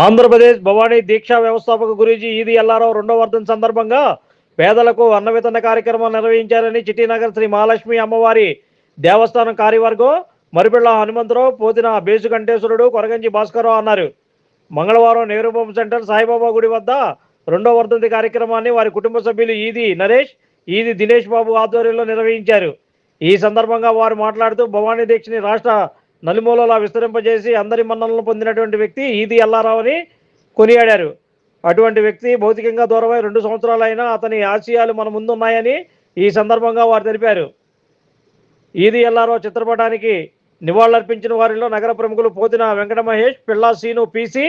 ఆంధ్రప్రదేశ్ భవానీ దీక్షా వ్యవస్థాపక గురూజీ ఈది ఎల్లారావు రెండవ వర్ధంతి సందర్భంగా పేదలకు అన్న వితరణ కార్యక్రమం నిర్వహించారని చిట్టినగర్ శ్రీ మహాలక్ష్మి అమ్మవారి దేవస్థానం కార్యవర్గం మరిపిళ్ళ హనుమంతరావు, పోతిన బేసుకంఠేశ్వరుడు, కొరగంజి భాస్కరరావు అన్నారు. మంగళవారం నెహ్రూ పంప్ సెంటర్ సాయిబాబా గుడి వద్ద రెండవ వర్ధంతి కార్యక్రమాన్ని వారి కుటుంబ సభ్యులు ఈది నరేష్, ఈది దినేష్ బాబు ఆధ్వర్యంలో నిర్వహించారు. ఈ సందర్భంగా వారు మాట్లాడుతూ భవానీ దీక్షని రాష్ట్ర నలుమూలలా విస్తరింపజేసి అందరి మన్ననలను పొందినటువంటి వ్యక్తి ఈది ఎల్లారావు అని కొనియాడారు. అటువంటి వ్యక్తి భౌతికంగా దూరమై 2 సంవత్సరాలైనా అతని ఆశయాలు మన ముందున్నాయని ఈ సందర్భంగా వారు తెలిపారు. ఈది ఎల్లారావు చిత్రపటానికి నివాళులర్పించిన వారిలో నగర ప్రముఖులు Pothina Venkata Mahesh, Pilla Seenu PC,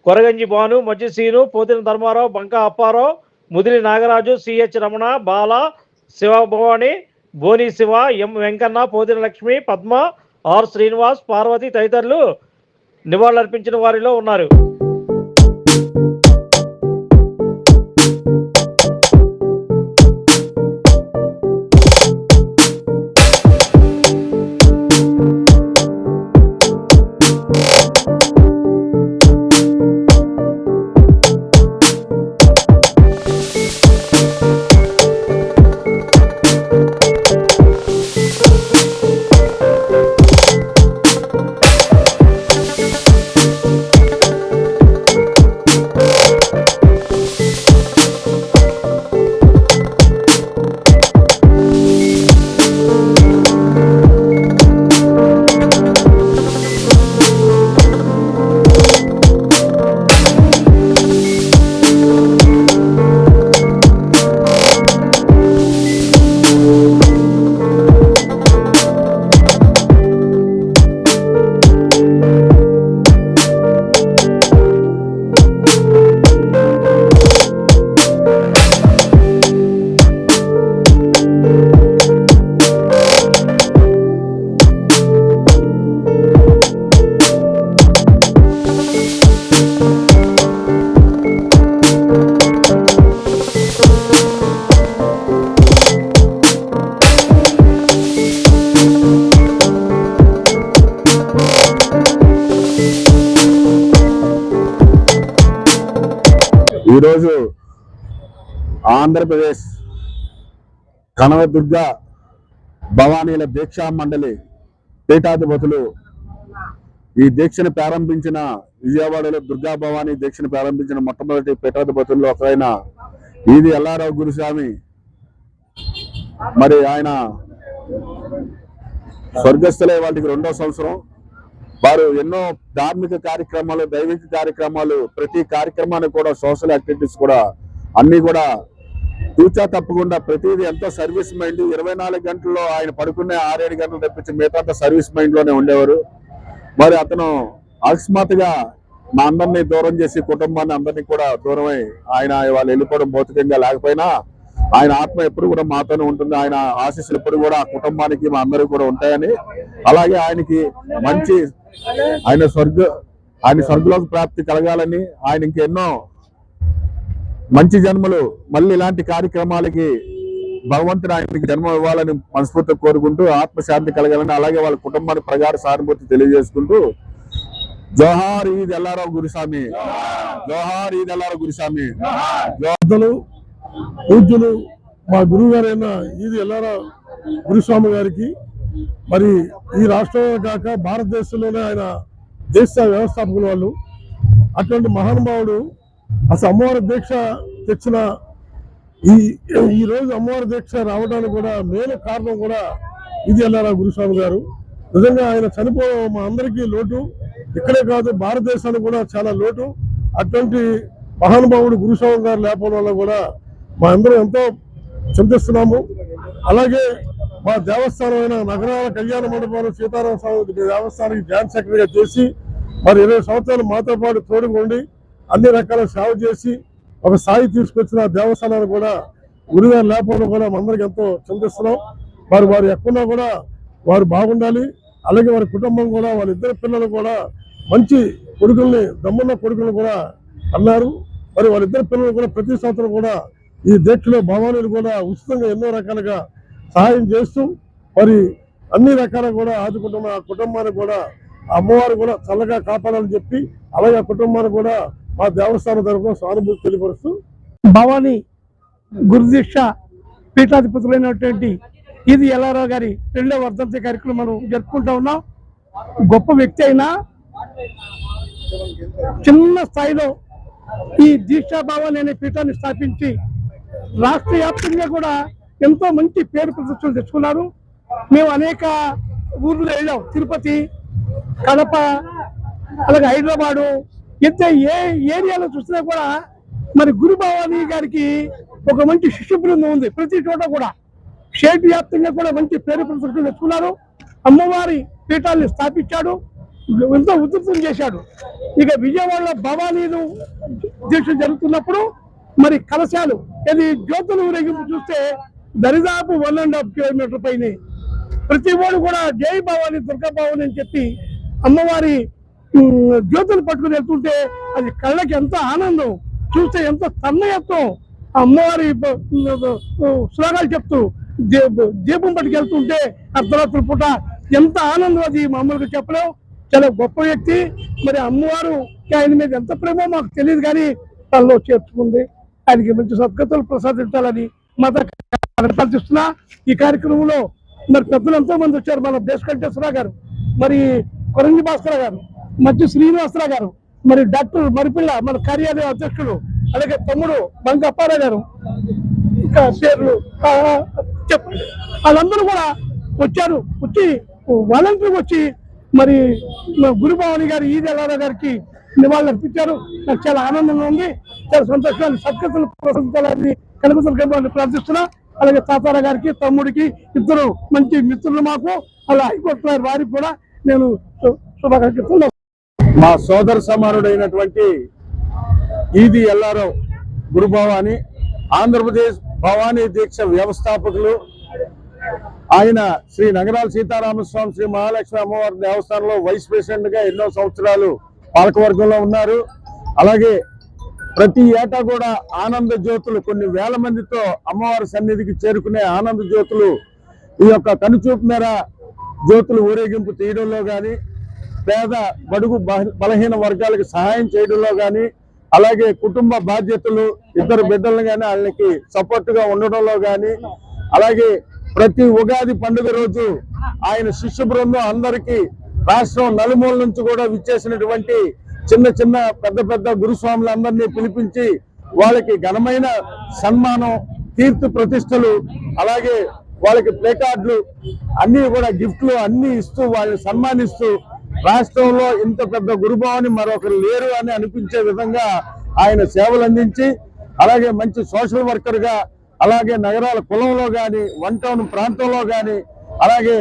Koraganji Bhanu, Majji Seenu, Potina Dharmarao, Banka Apparao, Mudiri Nagaraju, CH Ramana, Bala, Sivabhavani, Boni Siva, M Venkanna, Potina Lakshmi, Padma, R Srinivas, Parvathi తదితరులు నివాళులర్పించిన వారిలో ఉన్నారు. ఈరోజు ఆంధ్రప్రదేశ్ కనకదుర్గ భవానీల దీక్షా మండలి పీఠాధిపతులు ఈ దీక్షను ప్రారంభించిన విజయవాడలో దుర్గా భవానీ దీక్షను ప్రారంభించిన మొట్టమొదటి పీఠాధిపతుల్లో ఒకరైన ఈది ఎల్లారావు గురుస్వామి మరి ఆయన స్వర్గస్థులే వాటికి 2వ సంవత్సరం. వారు ఎన్నో ధార్మిక కార్యక్రమాలు, దైవిక కార్యక్రమాలు, ప్రతి కార్యక్రమాన్ని కూడా సోషల్ యాక్టివిటీస్ కూడా అన్ని కూడా తూచా తప్పకుండా ప్రతిదీ ఎంతో సర్వీస్ మైండ్. 24 గంటల్లో ఆయన పడుకునే 6-7 గంటలు తప్పించి మిగతా సర్వీస్ మైండ్ లోనే ఉండేవారు. మరి అతను అకస్మాత్తుగా మా అందరినీ దూరం చేసి కుటుంబాన్ని అందరినీ కూడా దూరమై ఆయన వాళ్ళు వెళ్ళిపోవడం భౌతికంగా లేకపోయినా ఆయన ఆత్మ ఎప్పుడు కూడా మాతోనే ఉంటుంది. ఆయన ఆశీస్సులు ఎప్పుడు కూడా ఆ కుటుంబానికి మా అందరూ కూడా ఉంటాయని, అలాగే ఆయనకి మంచి ఆయన స్వర్గలోక ప్రాప్తి కలగాలని, ఆయన ఇంకెన్నో మంచి జన్మలు మళ్ళీ ఇలాంటి కార్యక్రమాలకి భగవంతుడు ఆయనకి జన్మ ఇవ్వాలని మనస్ఫూర్తిగా కోరుకుంటూ ఆత్మశాంతి కలగాలని, అలాగే వాళ్ళ కుటుంబానికి ప్రగాఢ సానుభూతి తెలియజేసుకుంటూ జోహార్ ఈద్ ఎల్లారావు గురుస్వామి, జోహార్ ఈద్ ఎల్లారావు గురుస్వామి. పూజ్యులు మా గురువు గారైన ఈది ఎల్లారావు గురుస్వామి గారికి మరి ఈ రాష్ట్రంలో కాక భారతదేశంలోనే ఆయన దేశ వ్యవస్థాపకులు వాళ్ళు. అటువంటి మహానుభావుడు అసలు అమ్మవారి దీక్ష తెచ్చిన ఈ రోజు అమ్మవారి దీక్ష రావడానికి కూడా మెయిన్ కారణం కూడా ఈది ఎల్లారావు గురుస్వామి గారు. నిజంగా ఆయన చనిపోవడం మా అందరికీ లోటు, ఇక్కడే కాదు భారతదేశానికి కూడా చాలా లోటు. అటువంటి మహానుభావుడు గురుస్వామి గారు లేకపోవడం వల్ల కూడా మా అందరం ఎంతో చింతిస్తున్నాము. అలాగే మా దేవస్థానమైన నగరాల కళ్యాణ మండపంలో సీతారామ స్వామి దేవస్థానానికి జాయింట్ సెక్రటరీగా చేసి మరి 20 సంవత్సరాలు మాతో పాటు తోడుకోండి అన్ని రకాల సేవ చేసి ఒక స్థాయి తీసుకొచ్చిన దేవస్థానాన్ని కూడా గురుగారు లేకపోవడం కూడా మనందరికి ఎంతో చింతిస్తున్నాం. వారు ఎక్కడున్నా కూడా వారు బాగుండాలి. అలాగే వారి కుటుంబం కూడా వాళ్ళ 2 పిల్లలు కూడా మంచి కొడుకుల్ని, దమ్మున్న కొడుకులను కూడా అన్నారు. మరి వాళ్ళ 2 పిల్లలు కూడా ప్రతి సంవత్సరం కూడా ఈ దీక్షలో భవానీలు కూడా ఉచితంగా ఎన్నో రకాలుగా సహాయం చేస్తూ మరి అన్ని రకాల కూడా ఆదుకుంటున్న ఆ కుటుంబానికి కూడా అమ్మవారు కూడా చల్లగా కాపాడాలని చెప్పి అలాగే ఆ కుటుంబానికి కూడా మా దేవస్థానం తరఫున సానుభూతి తెలియపరుస్తూ భవానీ గురుదీక్ష పీఠాధిపతులైనటువంటి ఇది ఎల్లారావు గారి 2వ వర్ధంతి కార్యక్రమం మనం జరుపుకుంటా ఉన్నాం. గొప్ప వ్యక్తి అయినా చిన్న స్థాయిలో ఈ దీక్షా భవానీ అనే పీఠాన్ని స్థాపించి రాష్ట్ర వ్యాప్తంగా కూడా ఎంతో మంచి పేరు ప్రతిష్టలు తెచ్చుకున్నారు. మేము అనేక ఊర్లో వెళ్ళాం, తిరుపతి, కడప, అలాగే హైదరాబాదు, ఎంత ఏ ఏరియాలో చూసినా కూడా మరి గురు భవానీ గారికి ఒక మంచి శిష్య బృందం ఉంది. ప్రతి చోట కూడా స్టేట్ వ్యాప్తంగా కూడా మంచి పేరు ప్రతిష్టలు తెచ్చుకున్నారు. అమ్మవారి పీఠాన్ని స్థాపించాడు, ఎంతో ఉధృతం చేశాడు. ఇక విజయవాడలో భవానీలు దీక్ష జరుగుతున్నప్పుడు మరి కలశాలు ఇది జ్యోతులు ఊరేగింపు చూస్తే దరిదాపు 1.5 కిలోమీటర్ పైన ప్రతి వాడు కూడా జై భవానీ దుర్గా భవానీ అని చెప్పి అమ్మవారి జ్యోతులు పట్టుకుని వెళ్తుంటే అది కళ్ళకి ఎంత ఆనందం, చూస్తే ఎంత తన్మయత్వం. అమ్మవారి శ్లోకాలు చెప్తూ దీపం పట్టుకెళ్తుంటే అర్ధరాత్రి పూట ఎంత ఆనందం, అది మామూలుగా చెప్పలేవు. చాలా గొప్ప వ్యక్తి. మరి అమ్మవారు ఆయన మీద ఎంత ప్రేమో మాకు తెలియదు, కానీ తనలో చేర్చుకుంది. ఆయనకి మంచి సద్గతులు ప్రసాదించాలని మత ప్రార్థిస్తున్నా. ఈ కార్యక్రమంలో మరి పెద్దలు ఎంతో మంది వచ్చారు. మన దేశకంఠేశ్వరరావు గారు, మరి కొరంగి భాస్కర్ గారు, మధ్య శ్రీనివాసరావు గారు, మరి డాక్టర్ మరిపిల్ల మన కార్యాలయ అధ్యక్షుడు, అలాగే తమ్ముడు బంక అప్పారావు గారు, ఇంకా పేర్లు చెప్పండి, వాళ్ళందరూ కూడా వచ్చారు. వచ్చి వాలంటీర్ వచ్చి మరి గురు భవానీ గారి ఈది ఎల్లారావు గారికి నివాళులు అర్పించారు. నాకు చాలా ఆనందంగా ఉంది, చాలా సంతోషాన్ని సత్కతలు ప్రశంసాలని కలుగుతున్న ప్రార్థిస్తున్నా. అలాగే తాతారా గారికి, తమ్ముడికి, ఇద్దరు మంచి మిత్రులు మాకు, అలా హైకోర్టు వారికి కూడా నేను శుభాకాంక్షలు. మా సోదర సమానుడైనటువంటి ఈది ఎల్లారావు గురు భవానీ ఆంధ్రప్రదేశ్ భవానీ దీక్ష వ్యవస్థాపకులు. ఆయన శ్రీ నగరాల సీతారామస్వామి శ్రీ మహాలక్ష్మి అమ్మవారి దేవస్థానంలో వైస్ ప్రెసిడెంట్ గా ఎన్నో సంవత్సరాలు పాలకవర్గంలో ఉన్నారు. అలాగే ప్రతి ఏటా కూడా ఆనంద జ్యోతులు కొన్ని వేల మందితో అమ్మవారి సన్నిధికి చేరుకునే ఆనంద జ్యోతులు, ఈ యొక్క కనుచూపు మేర జ్యోతులు ఊరేగింపు తీయడంలో కానీ, పేద బడుగు బలహీన వర్గాలకు సహాయం చేయడంలో కానీ, అలాగే కుటుంబ బాధ్యతలు, ఇద్దరు బిడ్డలను కానీ వాళ్ళకి సపోర్ట్ గా ఉండడంలో కానీ, అలాగే ప్రతి ఉగాది పండుగ రోజు ఆయన శిష్య బృందం అందరికీ రాష్ట్రం నలుమూల నుంచి కూడా విచ్చేసినటువంటి చిన్న చిన్న పెద్ద పెద్ద గురుస్వాములందరినీ పిలిపించి వాళ్ళకి ఘనమైన సన్మానం, కీర్తి ప్రతిష్టలు, అలాగే వాళ్ళకి ప్లే కార్డులు అన్ని కూడా గిఫ్ట్లు అన్ని ఇస్తూ వాళ్ళని సన్మానిస్తూ రాష్ట్రంలో ఇంత పెద్ద గురుభావాన్ని మరొకరు లేరు అని అనిపించే విధంగా ఆయన సేవలు అందించి, అలాగే మంచి సోషల్ వర్కర్ గా, అలాగే నగరాల కులంలో కానీ, 1 టౌన్ ప్రాంతంలో కానీ, అలాగే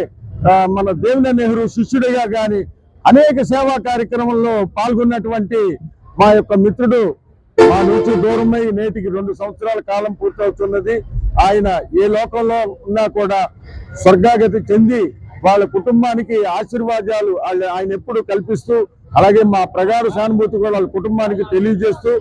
మన దేవినేని నెహ్రూ శిష్యుడిగా కానీ అనేక సేవా కార్యక్రమంలో పాల్గొన్నటువంటి మా యొక్క మిత్రుడు మా నుంచి దూరమై నేటికి 2 సంవత్సరాల కాలం పూర్తవుతున్నది. ఆయన ఏ లోకంలో ఉన్నా కూడా స్వర్గాగతి చెంది వాళ్ళ కుటుంబానికి ఆశీర్వాదాలు ఆయన ఎప్పుడు కల్పిస్తూ, అలాగే మా ప్రగాఢ సానుభూతి కూడా వాళ్ళ కుటుంబానికి తెలియజేస్తూ,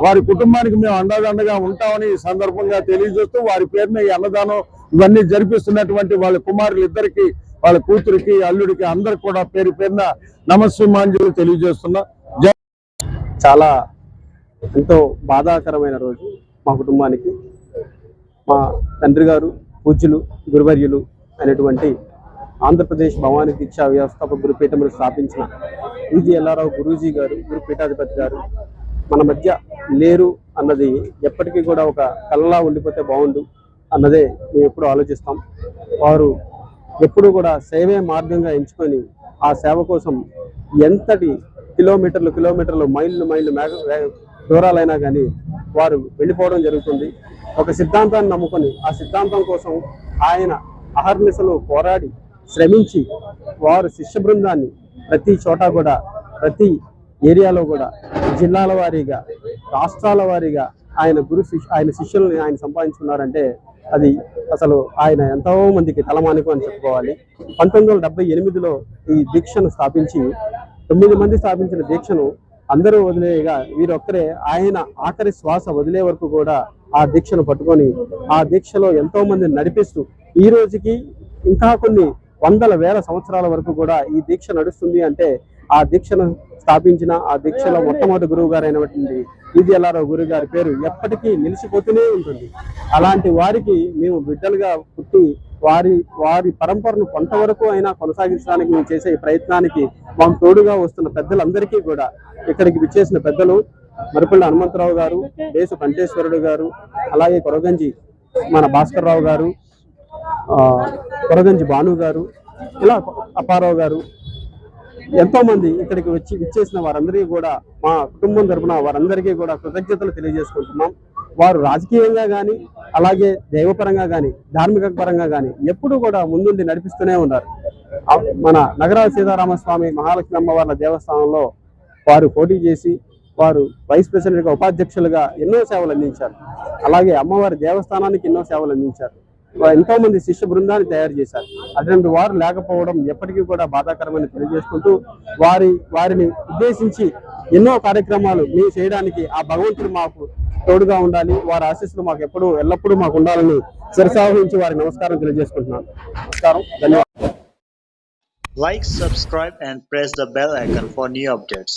వారి కుటుంబానికి మేము అండదండగా ఉంటామని ఈ సందర్భంగా తెలియజేస్తూ, వారి పేరున ఈ అన్నదానం ఇవన్నీ జరిపిస్తున్నటువంటి వాళ్ళ కుమారులు ఇద్దరికి, వాళ్ళ కూతురికి, అల్లుడికి అందరికి కూడా పేరు పేరున నమస్సుమాంజలు తెలియజేస్తున్నా. చాలా ఎంతో బాధాకరమైన రోజు మా కుటుంబానికి. మా తండ్రి గారు పూజ్యులు గురువర్యులు అయినటువంటి ఆంధ్రప్రదేశ్ భవానీ దీక్షా వ్యవస్థాపక గురుపీఠములు స్థాపించిన ఈది ఎల్లారావు గురూజీ గారు, గురుపీఠాధిపతి గారు మన మధ్య లేరు అన్నది ఎప్పటికీ కూడా ఒక కలలా ఉండిపోతే బాగుండు అన్నదే మేము ఎప్పుడు ఆలోచిస్తాం. వారు ఎప్పుడు కూడా సేవే మార్గంగా ఎంచుకొని ఆ సేవ కోసం ఎంతటి కిలోమీటర్లు మైళ్ళు దూరాలైనా కానీ వారు వెళ్ళిపోవడం జరుగుతుంది. ఒక సిద్ధాంతాన్ని నమ్ముకొని ఆ సిద్ధాంతం కోసం ఆయన అహర్నిశలు పోరాడి శ్రమించి వారు శిష్య బృందాన్ని ప్రతి చోట కూడా, ప్రతి ఏరియాలో కూడా జిల్లాల వారీగా, రాష్ట్రాల వారీగా ఆయన శిష్యుల్ని ఆయన సంపాదించుకున్నారంటే అది అసలు ఆయన ఎంతో మందికి తలమానికం అని చెప్పుకోవాలి. 1978లో ఈ దీక్షను స్థాపించి 9 మంది స్థాపించిన దీక్షను అందరూ వదిలేయగా వీరొక్కరే ఆయన ఆఖరి శ్వాస వదిలే వరకు కూడా ఆ దీక్షను పట్టుకొని ఆ దీక్షలో ఎంతో మందిని నడిపిస్తూ ఈ రోజుకి ఇంకా కొన్ని వందల వేల సంవత్సరాల వరకు కూడా ఈ దీక్ష నడుస్తుంది అంటే ఆ దీక్షను స్థాపించిన ఆ దీక్షలో మొట్టమొదటి గురువు గారు అయినటువంటి ఈది ఎల్లారావు గురువు గారి పేరు ఎప్పటికీ నిలిచిపోతూనే ఉంటుంది. అలాంటి వారికి మేము బిడ్డలుగా పుట్టి వారి పరంపరను కొంతవరకు అయినా కొనసాగించడానికి మేము చేసే ఈ ప్రయత్నానికి మాకు తోడుగా వస్తున్న పెద్దలందరికీ కూడా, ఇక్కడికి విచ్చేసిన పెద్దలు మరిపల్లి హనుమంతరావు గారు, దేశ కంఠేశ్వరుడు గారు, అలాగే కొరగంజి మన భాస్కర్ రావు గారు, కొరగంజి భాను గారు, ఇలా అప్పారావు గారు, ఎంతో మంది ఇక్కడికి విచ్చేసిన వారందరికీ కూడా మా కుటుంబం తరపున వారందరికీ కూడా కృతజ్ఞతలు తెలియజేసుకుంటున్నాం. వారు రాజకీయంగా కానీ, అలాగే దైవపరంగా కానీ, ధార్మిక పరంగా కానీ ఎప్పుడూ కూడా ముందుండి నడిపిస్తూనే ఉన్నారు. మన నగరాల సీతారామస్వామి మహాలక్ష్మి అమ్మవార్ల దేవస్థానంలో వారు పోటీ చేసి వారు వైస్ ప్రెసిడెంట్గా, ఉపాధ్యక్షులుగా ఎన్నో సేవలు అందించారు. అలాగే అమ్మవారి దేవస్థానానికి ఎన్నో సేవలు అందించారు. ఎంతో మంది శిష్య బృందాన్ని తయారు చేశారు. అటువంటి వారు లేకపోవడం ఎప్పటికీ కూడా బాధాకరమని తెలియజేసుకుంటూ, వారిని ఉద్దేశించి ఎన్నో కార్యక్రమాలు మేము చేయడానికి ఆ భగవంతుడు మాకు తోడుగా ఉండాలి, వారి ఆశీస్సులు మాకు ఎల్లప్పుడూ మాకు ఉండాలని శిరసావహించి వారికి నమస్కారం తెలియజేసుకుంటున్నాను. నమస్కారం, ధన్యవాదాలు. Like, subscribe and press the bell icon for new updates.